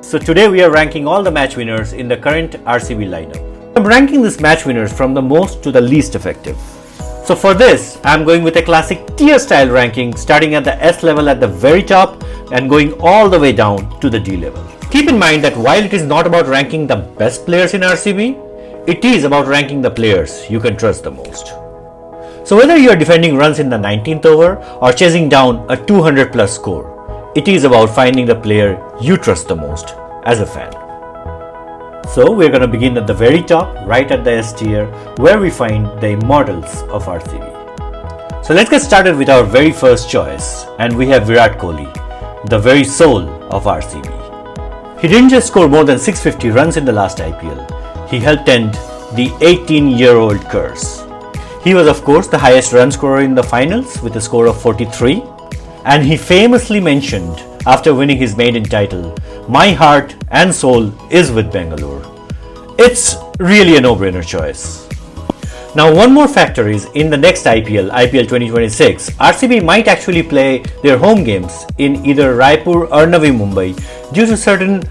So today we are ranking all the match winners in the current RCB lineup. I'm ranking these match winners from the most to the least effective. So for this, I'm going with a classic tier style ranking, starting at the S level at the very top and going all the way down to the D level. Keep in mind that while it is not about ranking the best players in RCB, it is about ranking the players you can trust the most. So whether you are defending runs in the 19th over or chasing down a 200 plus score, it is about finding the player you trust the most as a fan. So we're going to begin at the very top, right at the S tier, where we find the immortals of RCB. So let's get started with our very first choice, and we have Virat Kohli, the very soul of RCB. He didn't just score more than 650 runs in the last IPL, he helped end the 18-year-old curse. He was of course the highest run scorer in the finals with a score of 43, and he famously mentioned after winning his maiden title, "My heart and soul is with Bengaluru." It's really a no-brainer choice. Now one more factor is in the next IPL 2026, RCB might actually play their home games in either Raipur or Navi Mumbai due to certain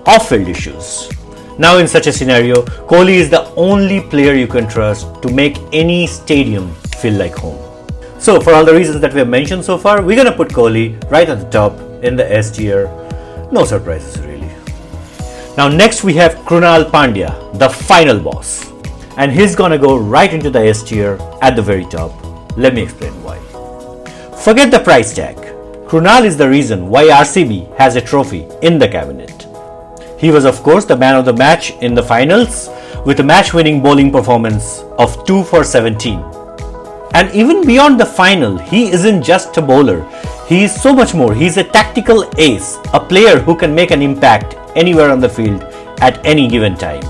off-field issues. Now in such a scenario, Kohli is the only player you can trust to make any stadium feel like home. So for all the reasons that we have mentioned so far, we're gonna put Kohli right at the top in the S tier. No surprises really. Now next we have Krunal Pandya, the final boss. And he's gonna go right into the S tier at the very top. Let me explain why. Forget the price tag. Krunal is the reason why RCB has a trophy in the cabinet. He was of course the man of the match in the finals with a match-winning bowling performance of 2 for 17. And even beyond the final, he isn't just a bowler. He is so much more. He's a tactical ace, a player who can make an impact anywhere on the field at any given time.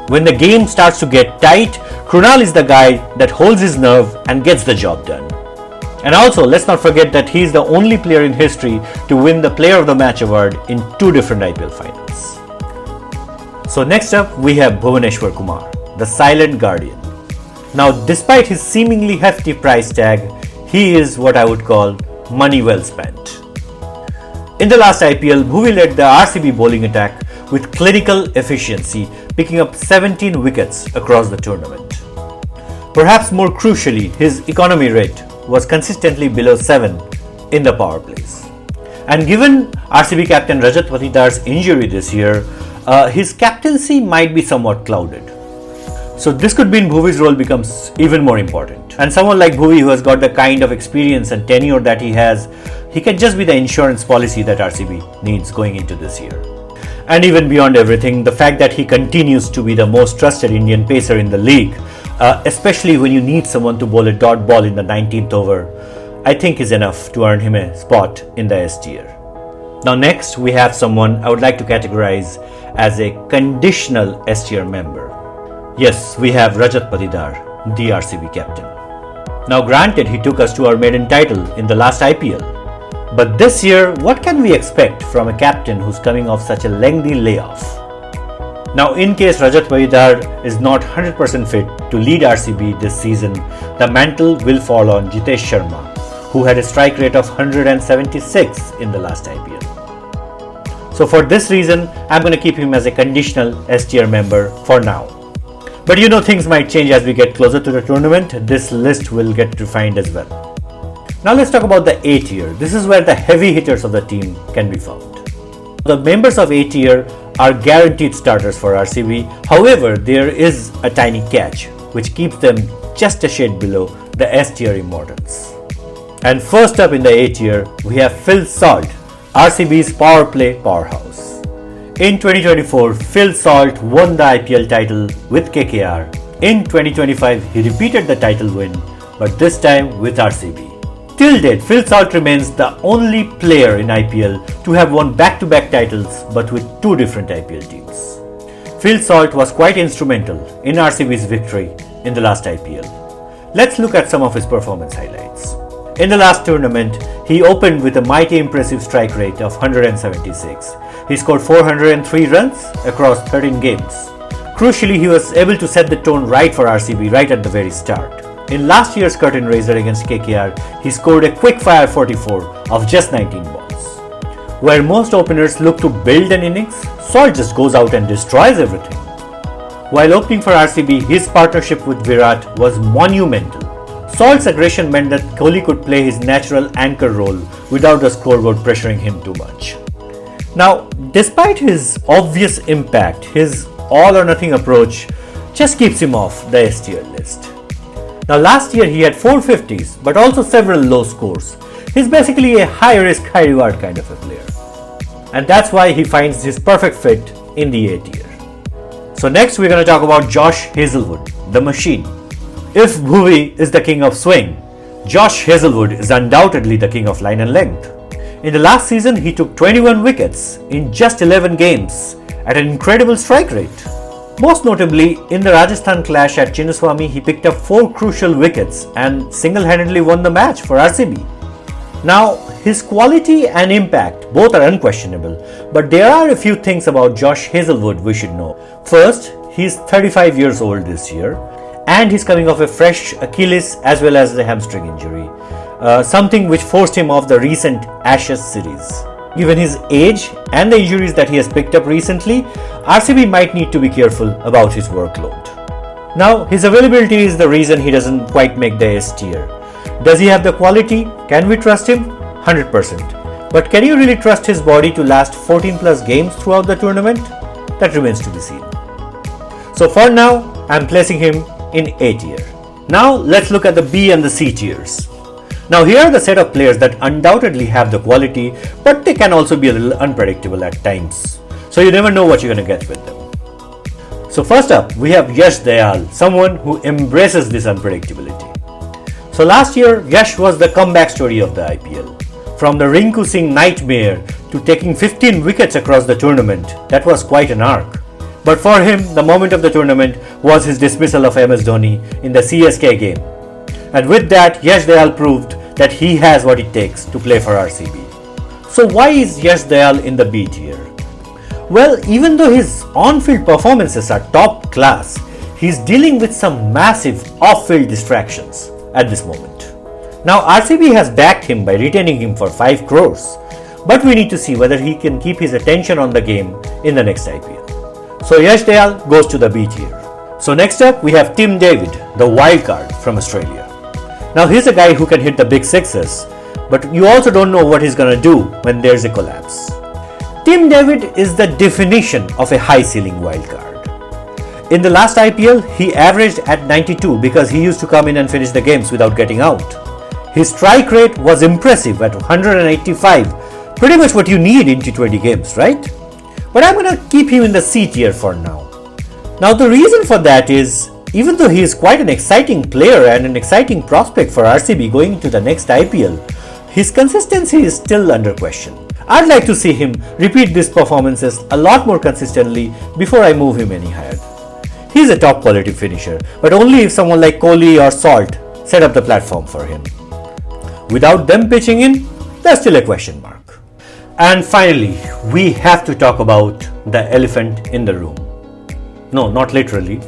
When the game starts to get tight, Krunal is the guy that holds his nerve and gets the job done. And also, let's not forget that he is the only player in history to win the Player of the Match award in 2 different IPL finals. So next up, we have Bhuvaneshwar Kumar, the silent guardian. Now, despite his seemingly hefty price tag, he is what I would call money well spent. In the last IPL, Bhuvi led the RCB bowling attack with clinical efficiency, picking up 17 wickets across the tournament. Perhaps more crucially, his economy rate was consistently below 7 in the power plays. And given RCB captain Rajat Patidar's injury this year, his captaincy might be somewhat clouded. So this could mean Bhuvi's role becomes even more important. And someone like Bhuvi, who has got the kind of experience and tenure that he has, he can just be the insurance policy that RCB needs going into this year. And even beyond everything, the fact that he continues to be the most trusted Indian pacer in the league, especially when you need someone to bowl a dot ball in the 19th over, I think is enough to earn him a spot in the S tier. Now next, we have someone I would like to categorize as a conditional S tier member. Yes, we have Rajat Patidar, the RCB captain. Now granted, he took us to our maiden title in the last IPL. But this year, what can we expect from a captain who's coming off such a lengthy layoff? Now in case Rajat Patidar is not 100% fit to lead RCB this season, the mantle will fall on Jitesh Sharma, who had a strike rate of 176 in the last IPL. So for this reason, I'm going to keep him as a conditional S tier member for now. But you know, things might change as we get closer to the tournament. This list will get refined as well. Now let's talk about the A tier. This is where the heavy hitters of the team can be found. The members of A tier are guaranteed starters for RCB. However, there is a tiny catch which keeps them just a shade below the S tier immortals. And first up in the A tier, we have Phil Salt, RCB's power play powerhouse. In 2024, Phil Salt won the IPL title with KKR. In 2025, he repeated the title win, but this time with RCB. Till date, Phil Salt remains the only player in IPL to have won back-to-back titles but with 2 different IPL teams. Phil Salt was quite instrumental in RCB's victory in the last IPL. Let's look at some of his performance highlights. In the last tournament, he opened with a mighty impressive strike rate of 176. He scored 403 runs across 13 games. Crucially, he was able to set the tone right for RCB right at the very start. In last year's curtain raiser against KKR, he scored a quick-fire 44 of just 19 balls. Where most openers look to build an innings, Salt just goes out and destroys everything. While opening for RCB, his partnership with Virat was monumental. Salt's aggression meant that Kohli could play his natural anchor role without the scoreboard pressuring him too much. Now, despite his obvious impact, his all or nothing approach just keeps him off the S tier list. Now, last year he had 450s but also several low scores. He's basically a high risk, high reward kind of a player. And that's why he finds his perfect fit in the A tier. So next we're going to talk about Josh Hazlewood, the machine. If Bhuvi is the king of swing, Josh Hazlewood is undoubtedly the king of line and length. In the last season, he took 21 wickets in just 11 games at an incredible strike rate. Most notably, in the Rajasthan clash at Chinnaswamy, he picked up 4 crucial wickets and single-handedly won the match for RCB. Now, his quality and impact both are unquestionable, but there are a few things about Josh Hazlewood we should know. First, he's 35 years old this year, and he's coming off a fresh Achilles as well as a hamstring injury, something which forced him off the recent Ashes series. Given his age and the injuries that he has picked up recently, RCB might need to be careful about his workload. Now, his availability is the reason he doesn't quite make the S tier. Does he have the quality? Can we trust him? 100%. But can you really trust his body to last 14 plus games throughout the tournament? That remains to be seen. So for now, I'm placing him in A tier. Now let's look at the B and the C tiers. Now here are the set of players that undoubtedly have the quality, but they can also be a little unpredictable at times. So you never know what you're going to get with them. So first up, we have Yash Dayal, someone who embraces this unpredictability. So last year, Yash was the comeback story of the IPL. From the Rinku Singh nightmare to taking 15 wickets across the tournament, that was quite an arc. But for him, the moment of the tournament was his dismissal of MS Dhoni in the CSK game. And with that, Yash Dayal proved that he has what it takes to play for RCB. So why is Yash Dayal in the B tier? Well, even though his on-field performances are top class, he's dealing with some massive off-field distractions at this moment. Now RCB has backed him by retaining him for 5 crores, but we need to see whether he can keep his attention on the game in the next IPL. So Yash Dayal goes to the B tier. So next up we have Tim David, the wild card from Australia. Now he's a guy who can hit the big sixes, but you also don't know what he's gonna do when there's a collapse. Tim David is the definition of a high ceiling wild card. In the last IPL, he averaged at 92 because he used to come in and finish the games without getting out. His strike rate was impressive at 185, pretty much what you need in T20 games, right? But I'm gonna keep him in the C tier for now. Now the reason for that is, even though he is quite an exciting player and an exciting prospect for RCB going into the next IPL, his consistency is still under question. I'd like to see him repeat these performances a lot more consistently before I move him any higher. He's a top quality finisher, but only if someone like Kohli or Salt set up the platform for him. Without them pitching in, there's still a question mark. And finally, we have to talk about the elephant in the room. No, not literally.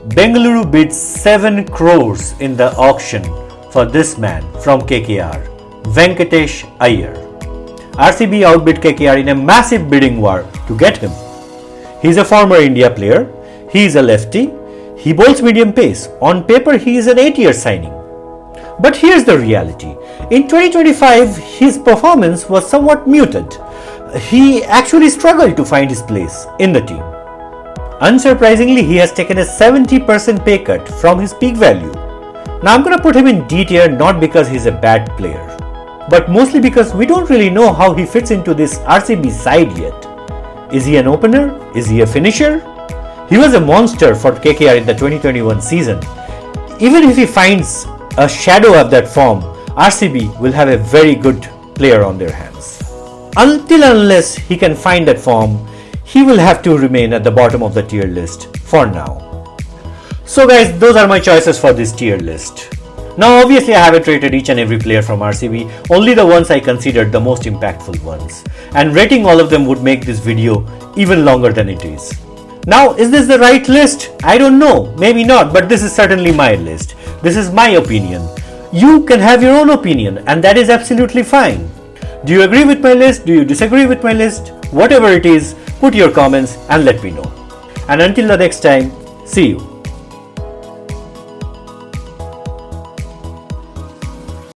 Bengaluru bid 7 crores in the auction for this man from KKR, Venkatesh Iyer. RCB outbid KKR in a massive bidding war to get him. He's a former India player. He's a lefty. He bowls medium pace. On paper, he is an 8-year signing. But here's the reality. In 2025, his performance was somewhat muted. He actually struggled to find his place in the team. Unsurprisingly, he has taken a 70% pay cut from his peak value. Now I'm going to put him in D tier not because he's a bad player, but mostly because we don't really know how he fits into this RCB side yet. Is he an opener? Is he a finisher? He was a monster for KKR in the 2021 season. Even if he finds a shadow of that form, RCB will have a very good player on their hands. Unless he can find that form, he will have to remain at the bottom of the tier list for now. So guys, those are my choices for this tier list. Now obviously I haven't rated each and every player from RCB, only the ones I considered the most impactful ones. And rating all of them would make this video even longer than it is. Now, is this the right list? I don't know, maybe not, but this is certainly my list. This is my opinion. You can have your own opinion, and that is absolutely fine. Do you agree with my list? Do you disagree with my list? Whatever it is, Put your comments and let me know. And until the next time, see you.